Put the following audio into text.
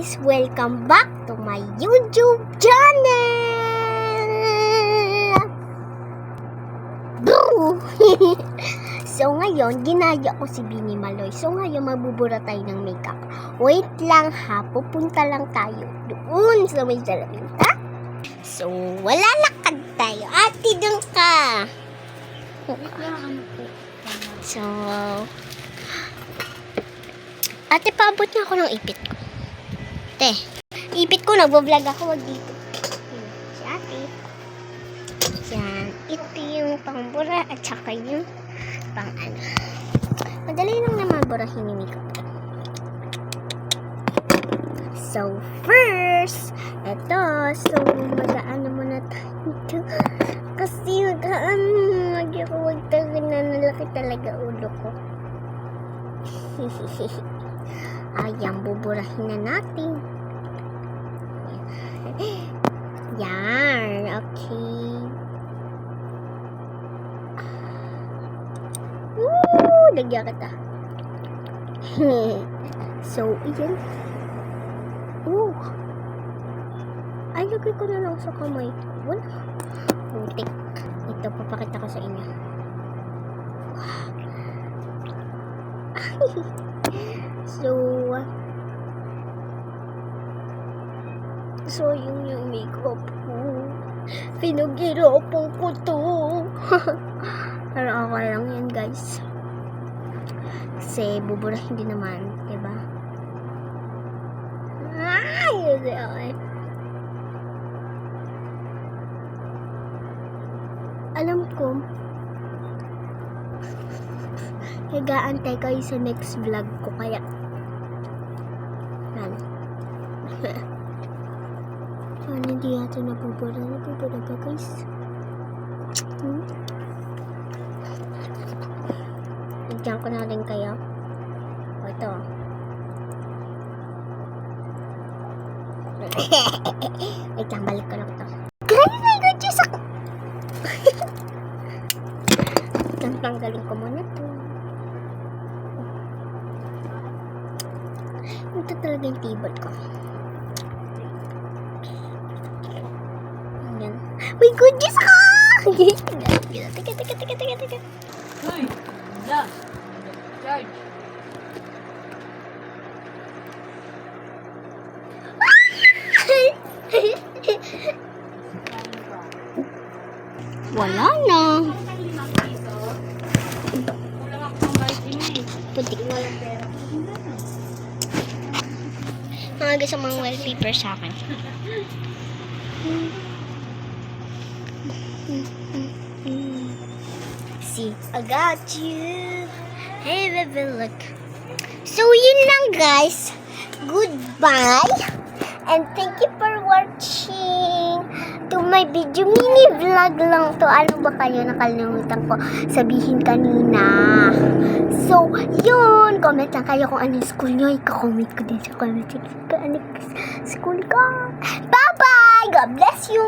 guys! Welcome back to my YouTube channel! So ngayon, ginaya ko si Bini Maloy. So ngayon, magbubura tayo ng makeup. Wait lang ha, pupunta lang tayo doon sa may salamin, ha? So, wala lakad tayo. Ate, doon ka! So, ate, paabot niya ako ng ipit ko. Te, ipit ko, nagbablog ako, wag dito. Si ate. Yan, ito yung pangbura at saka yung pang ano. Madali lang naman burahin ni makeup. So, first, eto, so, mag-ano muna tayo. Kasi mag-iwag talaga na nalaki talaga ulo ko. Ayan, buburahin na natin. Yan, okay. Woo! Nagya kita. So, yan. Ooh. Ay, lagay ko na lang sa kamay. Wala. Putik. Ito, papakita ko sa inyo. So, yung makeup ko. Pinaghirapan ko to. Pero okay lang yan, guys. Kasi, buburahin din naman. Diba? Ay! Okay. Alam ko, nag-aantay kayo sa next vlog ko, kaya yan. Ano, hindi yata nabubura ka, guys. Nandiyan ko na rin kayo. O, ito. Wait lang, balik ko lang ito. Guys, my God, Diyos ako! Tanggalin ko muna ito. Ito talaga yung table ko. Ayan. My goodness ka! Teka. Uy! Ganda! Charge! Wala na. Kulang ako ng vitamin. Putik. Mga gusto mga wallpaper sa akin. See, I got you. Hey, baby, look. So, yun lang, guys. Goodbye. And thank you for watching to my video. Mini vlog lang to. Ano ba kayo? Nakalimutan ko sabihin kanina. So, yun. Comment lang kayo kung ano yung school nyo. Ika-comment ko din sa comment section. Ano yung school ko. Bye-bye! God bless you!